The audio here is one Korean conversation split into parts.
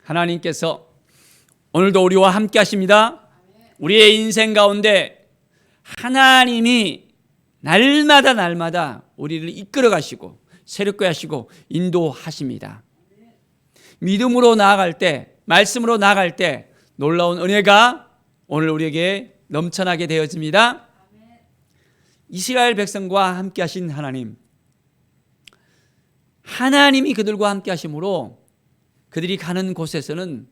하나님께서 오늘도 우리와 함께 하십니다. 우리의 인생 가운데 하나님이 날마다 우리를 이끌어 가시고 새롭게 하시고 인도하십니다. 믿음으로 나아갈 때, 말씀으로 나아갈 때 놀라운 은혜가 오늘 우리에게 넘쳐나게 되어집니다. 이스라엘 백성과 함께 하신 하나님, 하나님이 그들과 함께 하심으로 그들이 가는 곳에서는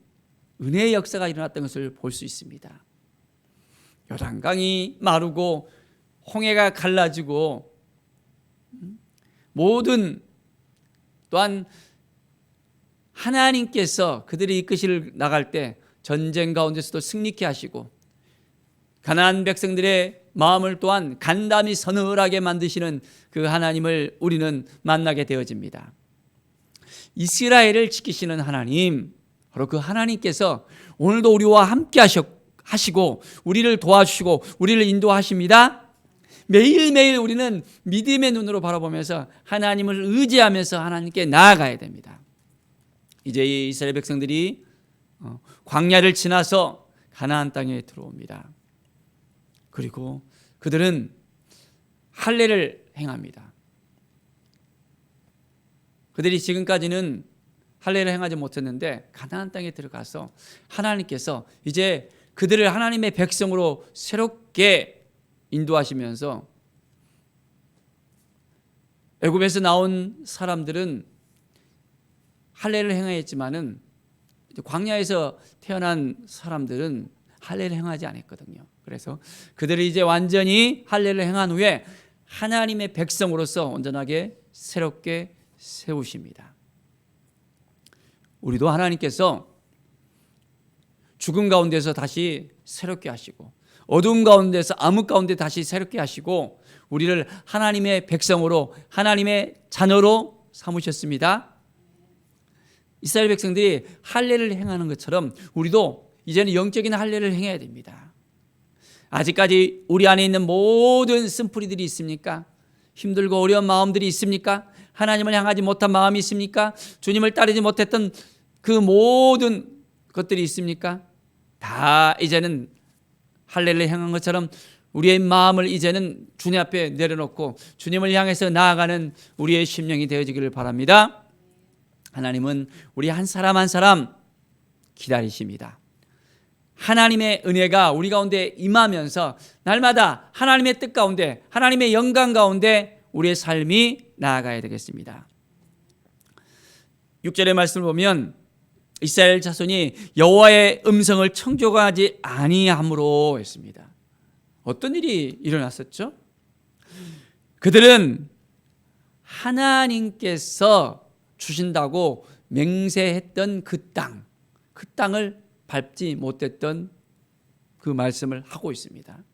은혜의 역사가 일어났던 것을 볼 수 있습니다. 요단강이 마르고 홍해가 갈라지고 모든 또한 하나님께서 그들이 이끄실 나갈 때 전쟁 가운데서도 승리케 하시고 가나안 백성들의 마음을 또한 간담이 서늘하게 만드시는 그 하나님을 우리는 만나게 되어집니다. 이스라엘을 지키시는 하나님, 바로 그 하나님께서 오늘도 우리와 함께 하시고 우리를 도와주시고 우리를 인도하십니다. 매일매일 우리는 믿음의 눈으로 바라보면서 하나님을 의지하면서 하나님께 나아가야 됩니다. 이제 이스라엘 백성들이 광야를 지나서 가나안 땅에 들어옵니다. 그리고 그들은 할례를 행합니다. 그들이 지금까지는 할례를 행하지 못했는데 가나안 땅에 들어가서 하나님께서 이제 그들을 하나님의 백성으로 새롭게 인도하시면서 애굽에서 나온 사람들은 할례를 행하였지만은 광야에서 태어난 사람들은 할례를 행하지 않았거든요. 그래서 그들이 이제 완전히 할례를 행한 후에 하나님의 백성으로서 온전하게 새롭게 세우십니다. 우리도 하나님께서 죽음 가운데서 다시 새롭게 하시고 어두움 가운데서 암흑 가운데 다시 새롭게 하시고 우리를 하나님의 백성으로 하나님의 자녀로 삼으셨습니다. 이스라엘 백성들이 할례를 행하는 것처럼 우리도 이제는 영적인 할례를 행해야 됩니다. 아직까지 우리 안에 있는 모든 쓴뿌리들이 있습니까? 힘들고 어려운 마음들이 있습니까? 하나님을 향하지 못한 마음이 있습니까? 주님을 따르지 못했던 그 모든 것들이 있습니까? 다 이제는 할례를 행한 것처럼 우리의 마음을 이제는 주님 앞에 내려놓고 주님을 향해서 나아가는 우리의 심령이 되어지기를 바랍니다. 하나님은 우리 한 사람 한 사람 기다리십니다. 하나님의 은혜가 우리 가운데 임하면서 날마다 하나님의 뜻 가운데 하나님의 영광 가운데 우리의 삶이 나아가야 되겠습니다. 6절의 말씀을 보면 이스라엘 자손이 여호와의 음성을 청종하지 아니함으로 했습니다. 어떤 일이 일어났었죠? 그들은 하나님께서 주신다고 맹세했던 그 땅을 밟지 못했던 그 말씀을 하고 있습니다.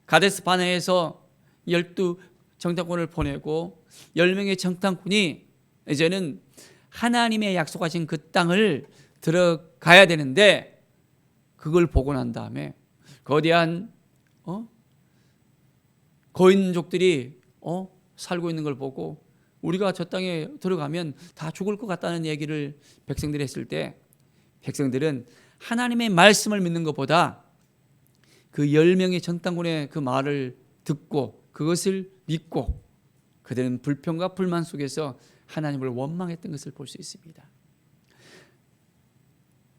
가데스 바네에서 12 정탐꾼을 보내고 10명의 정탐꾼이 이제는 하나님의 약속하신 그 땅을 들어가야 되는데 그걸 보고 난 다음에 거대한 거인족들이 살고 있는 걸 보고 우리가 저 땅에 들어가면 다 죽을 것 같다는 얘기를 백성들이 했을 때 백성들은 하나님의 말씀을 믿는 것보다 그 10명의 정탐꾼의 그 말을 듣고 그것을 믿고 그들은 불평과 불만 속에서 하나님을 원망했던 것을 볼 수 있습니다.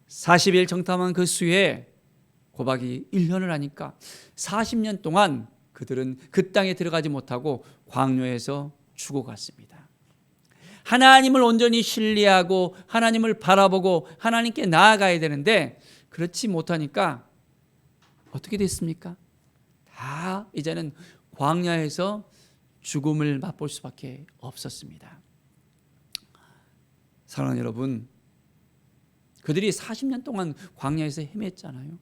40일 정탐한 그 수에 고박이 1년을 하니까 40년 동안 그들은 그 땅에 들어가지 못하고 광야에서 죽어갔습니다. 하나님을 온전히 신뢰하고 하나님을 바라보고 하나님께 나아가야 되는데 그렇지 못하니까 어떻게 됐습니까? 다 이제는 광야에서 죽음을 맛볼 수밖에 없었습니다. 사랑하는 여러분, 그들이 40년 동안 광야에서 헤맸잖아요.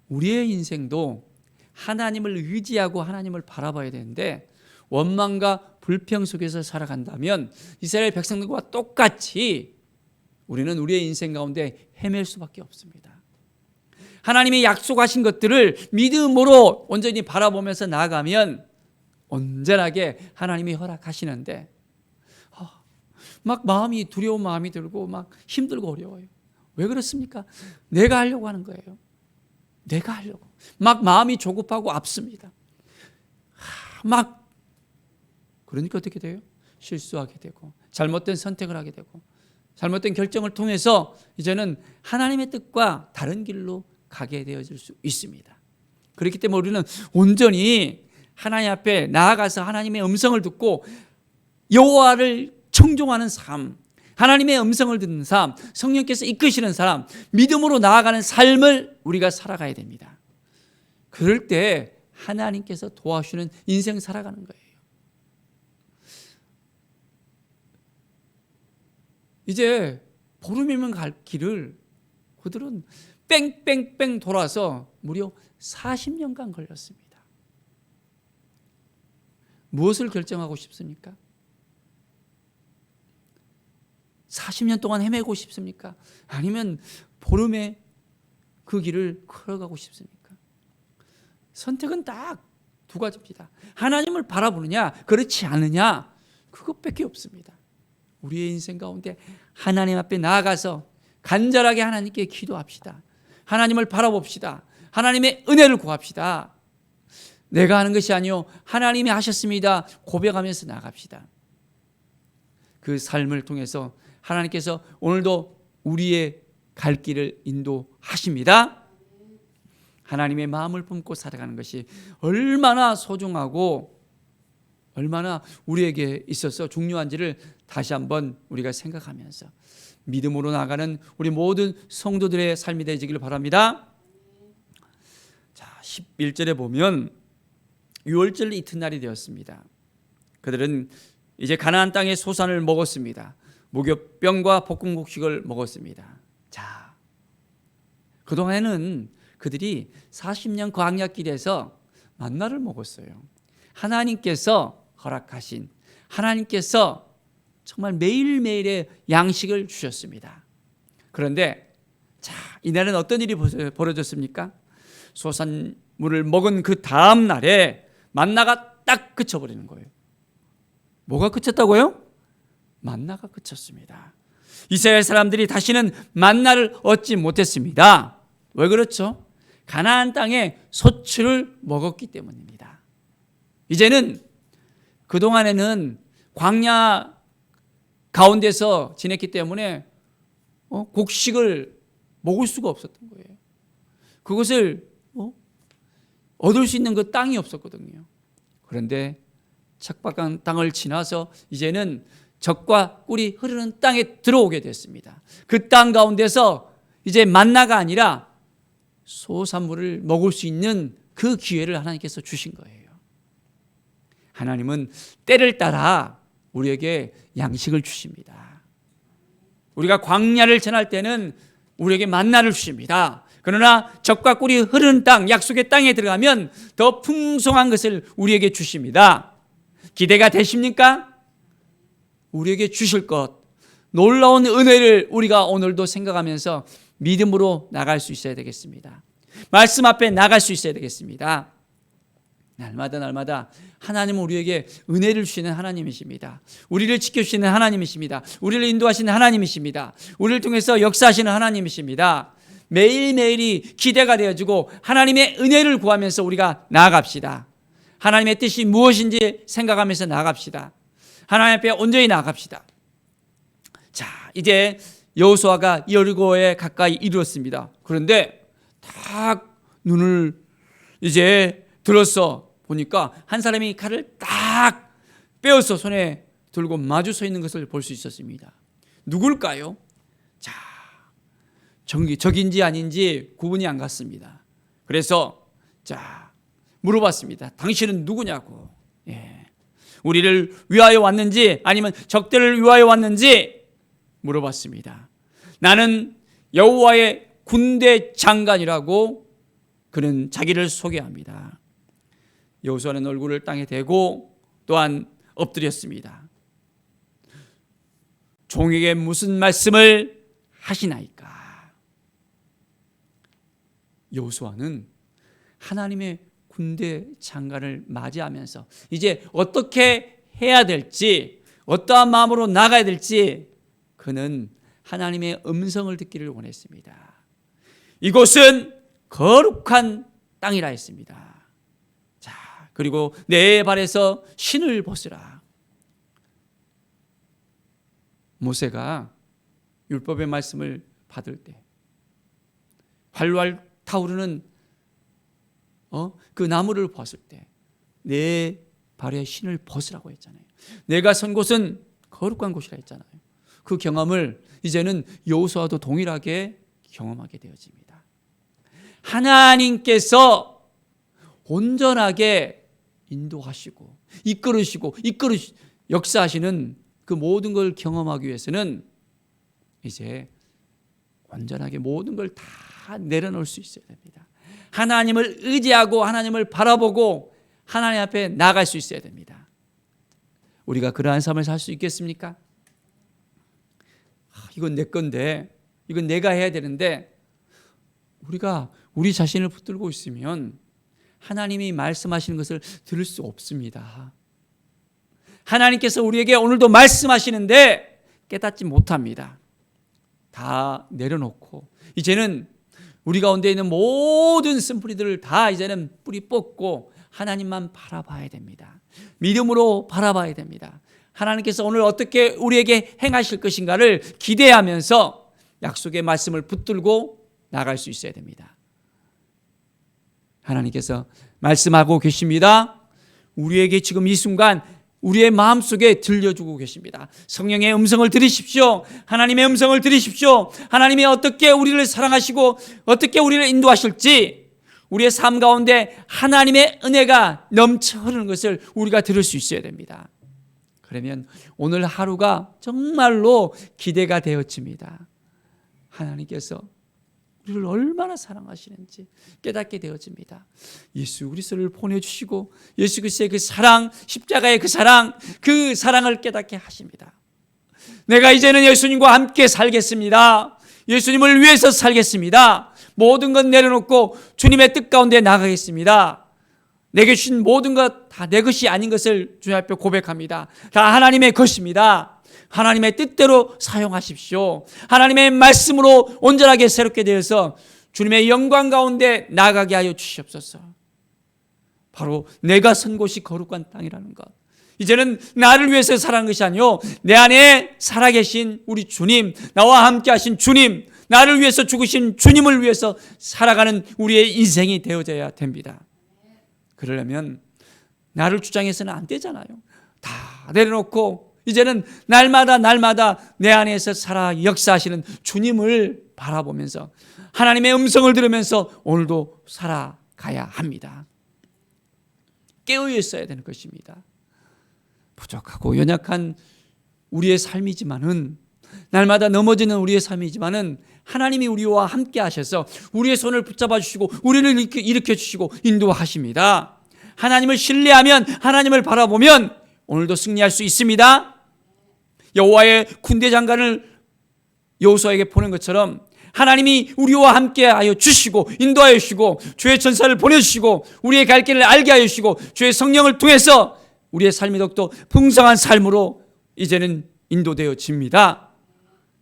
우리의 인생도 하나님을 의지하고 하나님을 바라봐야 되는데 원망과 불평 속에서 살아간다면 이스라엘 백성들과 똑같이 우리는 우리의 인생 가운데 헤맬 수밖에 없습니다. 하나님이 약속하신 것들을 믿음으로 온전히 바라보면서 나아가면 온전하게 하나님이 허락하시는데 막 마음이 두려운 마음이 들고 막 힘들고 어려워요. 왜 그렇습니까? 내가 하려고 하는 거예요. 내가 하려고. 막 마음이 조급하고 앞섭니다. 막 그러니까 어떻게 돼요? 실수하게 되고 잘못된 선택을 하게 되고 잘못된 결정을 통해서 이제는 하나님의 뜻과 다른 길로 가게 되어질 수 있습니다. 그렇기 때문에 우리는 온전히 하나님 앞에 나아가서 하나님의 음성을 듣고 여호와를 청종하는 삶, 하나님의 음성을 듣는 삶, 성령께서 이끄시는 사람, 믿음으로 나아가는 삶을 우리가 살아가야 됩니다. 그럴 때 하나님께서 도와주시는 인생 살아가는 거예요. 이제 보름이면 갈 길을 그들은 뺑뺑뺑 돌아서 무려 40년간 걸렸습니다. 무엇을 결정하고 싶습니까? 40년 동안 헤매고 싶습니까? 아니면 보름에 그 길을 걸어가고 싶습니까? 선택은 딱 두 가지입니다. 하나님을 바라보느냐, 그렇지 않느냐, 그것밖에 없습니다. 우리의 인생 가운데 하나님 앞에 나아가서 간절하게 하나님께 기도합시다. 하나님을 바라봅시다. 하나님의 은혜를 구합시다. 내가 하는 것이 아니요 하나님이 하셨습니다. 고백하면서 나갑시다. 그 삶을 통해서 하나님께서 오늘도 우리의 갈 길을 인도하십니다. 하나님의 마음을 품고 살아가는 것이 얼마나 소중하고 얼마나 우리에게 있어서 중요한지를 다시 한번 우리가 생각하면서 믿음으로 나가는 우리 모든 성도들의 삶이 되시기를 바랍니다. 자, 11절에 보면 유월절 이튿날이 되었습니다. 그들은 이제 가나안 땅의 소산을 먹었습니다. 무교병과 볶음국식을 먹었습니다. 자, 그동안에는 그들이 40년 광야길에서 만나를 먹었어요. 하나님께서 허락하신, 하나님께서 정말 매일매일의 양식을 주셨습니다. 그런데 자, 이날은 어떤 일이 벌어졌습니까? 소산물을 먹은 그 다음 날에 만나가 딱 그쳐버리는 거예요. 뭐가 그쳤다고요? 만나가 그쳤습니다. 이스라엘 사람들이 다시는 만나를 얻지 못했습니다. 왜 그렇죠? 가나안 땅에 소출을 먹었기 때문입니다. 이제는 그동안에는 광야 가운데서 지냈기 때문에 곡식을 먹을 수가 없었던 거예요. 그것을 얻을 수 있는 그 땅이 없었거든요. 그런데 척박한 땅을 지나서 이제는 젖과 꿀이 흐르는 땅에 들어오게 됐습니다. 그 땅 가운데서 이제 만나가 아니라 소산물을 먹을 수 있는 그 기회를 하나님께서 주신 거예요. 하나님은 때를 따라 우리에게 양식을 주십니다. 우리가 광야를 지날 때는 우리에게 만나를 주십니다. 그러나 젖과 꿀이 흐르는 땅, 약속의 땅에 들어가면 더 풍성한 것을 우리에게 주십니다. 기대가 되십니까? 우리에게 주실 것, 놀라운 은혜를 우리가 오늘도 생각하면서 믿음으로 나갈 수 있어야 되겠습니다. 말씀 앞에 나갈 수 있어야 되겠습니다. 날마다 하나님은 우리에게 은혜를 주시는 하나님이십니다. 우리를 지켜주시는 하나님이십니다. 우리를 인도하시는 하나님이십니다. 우리를 통해서 역사하시는 하나님이십니다. 매일매일이 기대가 되어지고 하나님의 은혜를 구하면서 우리가 나아갑시다. 하나님의 뜻이 무엇인지 생각하면서 나아갑시다. 하나님 앞에 온전히 나아갑시다. 자, 이제 여호수아가 여리고에 가까이 이르렀습니다. 그런데 딱 눈을 이제 들어서 보니까 한 사람이 칼을 딱 빼어서 손에 들고 마주 서 있는 것을 볼 수 있었습니다. 누굴까요? 자, 적인지 아닌지 구분이 안 갔습니다. 그래서 자, 물어봤습니다. 당신은 누구냐고. 우리를 위하여 왔는지 아니면 적들을 위하여 왔는지 물어봤습니다. 나는 여호와의 군대 장관이라고 그는 자기를 소개합니다. 여호수아는 얼굴을 땅에 대고 또한 엎드렸습니다. 종에게 무슨 말씀을 하시나이까? 여호수아는 하나님의 군대 장관을 맞이하면서 이제 어떻게 해야 될지, 어떠한 마음으로 나가야 될지 그는 하나님의 음성을 듣기를 원했습니다. 이곳은 거룩한 땅이라 했습니다. 자, 그리고 내 발에서 신을 벗으라. 모세가 율법의 말씀을 받을 때 활활 타오르는 그 나무를 벗을 때 내 발에 신을 벗으라고 했잖아요. 내가 선 곳은 거룩한 곳이라 했잖아요. 그 경험을 이제는 여호수아도 동일하게 경험하게 되어집니다. 하나님께서 온전하게 인도하시고 이끌으시고 역사하시는 그 모든 걸 경험하기 위해서는 이제 온전하게 모든 걸 다 내려놓을 수 있어야 됩니다. 하나님을 의지하고 하나님을 바라보고 하나님 앞에 나아갈 수 있어야 됩니다. 우리가 그러한 삶을 살 수 있겠습니까? 이건 내 건데, 이건 내가 해야 되는데, 우리가 우리 자신을 붙들고 있으면 하나님이 말씀하시는 것을 들을 수 없습니다. 하나님께서 우리에게 오늘도 말씀하시는데 깨닫지 못합니다. 다 내려놓고 이제는 우리 가운데 있는 모든 쓴뿌리들을 다 이제는 뿌리 뽑고 하나님만 바라봐야 됩니다. 믿음으로 바라봐야 됩니다. 하나님께서 오늘 어떻게 우리에게 행하실 것인가를 기대하면서 약속의 말씀을 붙들고 나갈 수 있어야 됩니다. 하나님께서 말씀하고 계십니다. 우리에게 지금 이 순간 우리의 마음속에 들려주고 계십니다. 성령의 음성을 들으십시오. 하나님의 음성을 들으십시오. 하나님이 어떻게 우리를 사랑하시고 어떻게 우리를 인도하실지 우리의 삶 가운데 하나님의 은혜가 넘쳐 흐르는 것을 우리가 들을 수 있어야 됩니다. 그러면 오늘 하루가 정말로 기대가 되어집니다. 하나님께서 우리를 얼마나 사랑하시는지 깨닫게 되어집니다. 예수 그리스도를 보내주시고 예수 그리스도의 그 사랑, 십자가의 그 사랑을 깨닫게 하십니다. 내가 이제는 예수님과 함께 살겠습니다. 예수님을 위해서 살겠습니다. 모든 것 내려놓고 주님의 뜻 가운데 나가겠습니다. 내게 주신 모든 것 다 내 것이 아닌 것을 주님 앞에 고백합니다. 다 하나님의 것입니다. 하나님의 뜻대로 사용하십시오. 하나님의 말씀으로 온전하게 새롭게 되어서 주님의 영광 가운데 나가게 하여 주시옵소서. 바로 내가 선 곳이 거룩한 땅이라는 것. 이제는 나를 위해서 살아가는 것이 아니요 내 안에 살아계신 우리 주님, 나와 함께 하신 주님, 나를 위해서 죽으신 주님을 위해서 살아가는 우리의 인생이 되어져야 됩니다. 그러려면 나를 주장해서는 안 되잖아요. 다 내려놓고 이제는 날마다 내 안에서 살아 역사하시는 주님을 바라보면서 하나님의 음성을 들으면서 오늘도 살아가야 합니다. 깨어 있어야 되는 것입니다. 부족하고 연약한 우리의 삶이지만은 날마다 넘어지는 우리의 삶이지만은 하나님이 우리와 함께 하셔서 우리의 손을 붙잡아 주시고 우리를 일으켜 주시고 인도하십니다. 하나님을 신뢰하면 하나님을 바라보면 오늘도 승리할 수 있습니다. 여호와의 군대 장관을 여호수아에게 보낸 것처럼 하나님이 우리와 함께 하여 주시고 인도하여 주시고 주의 천사를 보내주시고 우리의 갈 길을 알게 하여 주시고 주의 성령을 통해서 우리의 삶이 더욱더 풍성한 삶으로 이제는 인도되어집니다.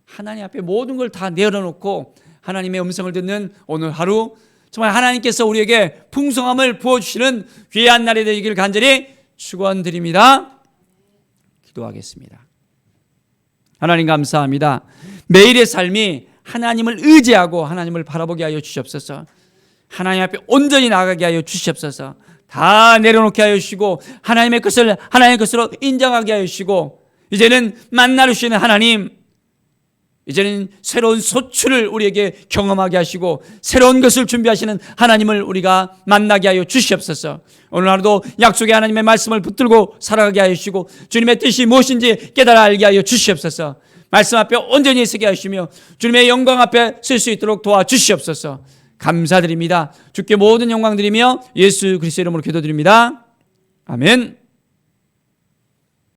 하나님 앞에 모든 걸 다 내려놓고 하나님의 음성을 듣는 오늘 하루 정말 하나님께서 우리에게 풍성함을 부어주시는 귀한 날이 되기를 간절히 축원드립니다. 기도하겠습니다. 하나님 감사합니다. 매일의 삶이 하나님을 의지하고 하나님을 바라보게 하여 주시옵소서. 하나님 앞에 온전히 나가게 하여 주시옵소서. 다 내려놓게 하여 주시고 하나님의 것을 하나님의 것으로 인정하게 하여 주시고 이제는 만나러 주시는 하나님, 이제는 새로운 소출을 우리에게 경험하게 하시고 새로운 것을 준비하시는 하나님을 우리가 만나게 하여 주시옵소서. 오늘 하루도 약속의 하나님의 말씀을 붙들고 살아가게 하여 주시고 주님의 뜻이 무엇인지 깨달아 알게 하여 주시옵소서. 말씀 앞에 온전히 서게 하시며 주님의 영광 앞에 설 수 있도록 도와주시옵소서. 감사드립니다. 주께 모든 영광 드리며 예수 그리스도의 이름으로 기도드립니다. 아멘.